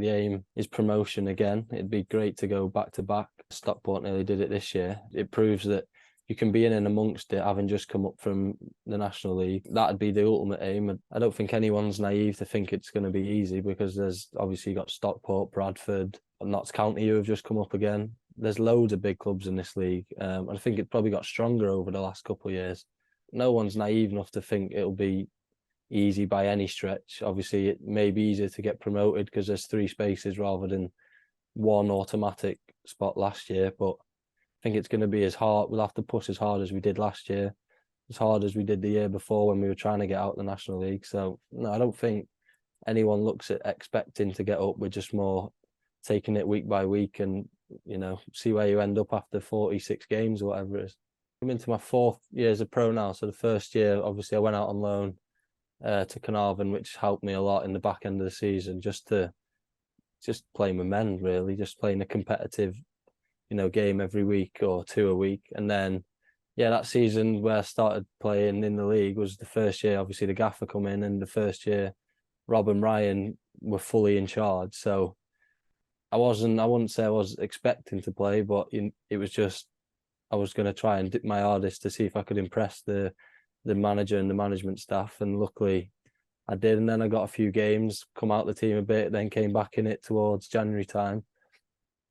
the aim is promotion again. It'd be great to go back to back. Stockport nearly did it this year. It proves that you can be in and amongst it, having just come up from the National League. That'd be the ultimate aim. I don't think anyone's naive to think it's going to be easy, because there's obviously got Stockport, Bradford, and Notts County, who have just come up again. There's loads of big clubs in this league. I think it probably got stronger over the last couple of years. No one's naive enough to think it'll be easy by any stretch. Obviously, it may be easier to get promoted because there's 3 spaces rather than 1 automatic spot last year, but I think it's going to be as hard. We'll have to push as hard as we did last year, as hard as we did the year before when we were trying to get out of the National League. So no, I don't think anyone looks at expecting to get up. We're just more taking it week by week and, see where you end up after 46 games or whatever it is. I'm into my 4th year as a pro now. So the first year, obviously, I went out on loan to Carnarvon, which helped me a lot in the back end of the season, just playing with men, really, just playing a competitive, game every week or 2 a week. And then, that season where I started playing in the league was the first year, obviously, the gaffer come in, and the first year, Rob and Ryan were fully in charge. So I wouldn't say I was expecting to play, but it was just, I was going to try and dip my hardest to see if I could impress the manager and the management staff. And luckily I did. And then I got a few games, come out the team a bit, then came back in it towards January time.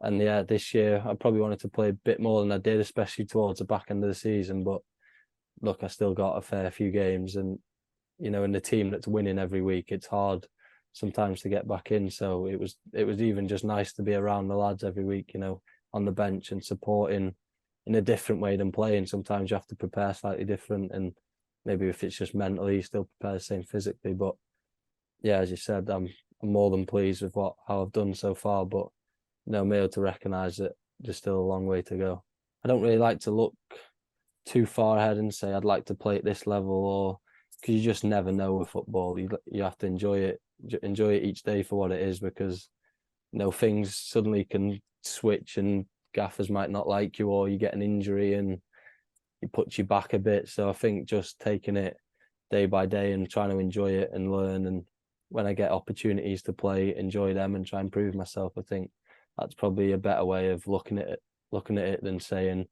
And this year I probably wanted to play a bit more than I did, especially towards the back end of the season. But look, I still got a fair few games, and, in the team that's winning every week, it's hard sometimes to get back in. So it was even just nice to be around the lads every week, on the bench and supporting in a different way than playing. Sometimes you have to prepare slightly different, and maybe if it's just mentally, you still prepare the same physically. But as you said, I'm more than pleased with how I've done so far, but I'm able to recognise that there's still a long way to go. I don't really like to look too far ahead and say I'd like to play at this level, or because you just never know with football. You have to enjoy it each day for what it is, because things suddenly can switch and gaffers might not like you, or you get an injury and it puts you back a bit. So I think just taking it day by day and trying to enjoy it and learn, and when I get opportunities to play, enjoy them and try and prove myself. I think that's probably a better way of looking at it than saying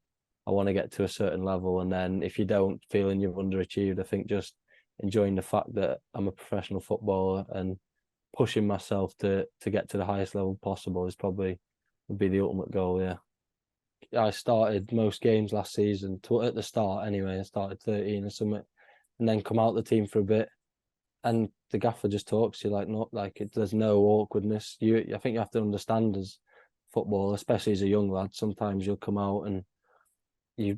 I want to get to a certain level, and then if you don't, feeling you've underachieved. I think just enjoying the fact that I'm a professional footballer and pushing myself to get to the highest level possible would be the ultimate goal. I started most games last season, at the start anyway. I started 13 or something, and then come out the team for a bit, and the gaffer just talks to you there's no awkwardness. I think you have to understand as football, especially as a young lad, sometimes you'll come out and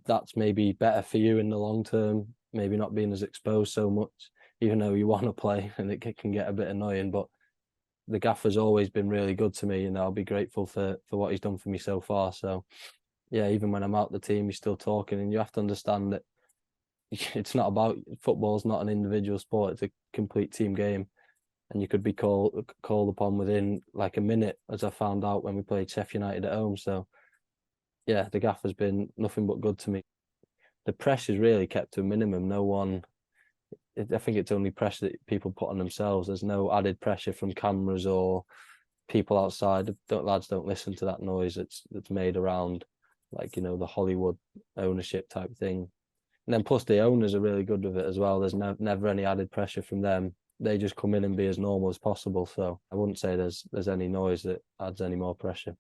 that's maybe better for you in the long term, maybe not being as exposed so much, even though you want to play, and it can get a bit annoying. But the gaffer's always been really good to me, and I'll be grateful for what he's done for me so far. So even when I'm out the team, he's still talking, and you have to understand that it's not about football's not an individual sport, it's a complete team game, and you could be called upon within like a minute, as I found out when we played Sheffield United at home. So the gaffer's been nothing but good to me. The pressure's really kept to a minimum. I think it's only pressure that people put on themselves. There's no added pressure from cameras or people outside. Lads don't listen to that noise that's made around, the Hollywood ownership type thing. And then plus the owners are really good with it as well. There's never any added pressure from them. They just come in and be as normal as possible. So I wouldn't say there's any noise that adds any more pressure.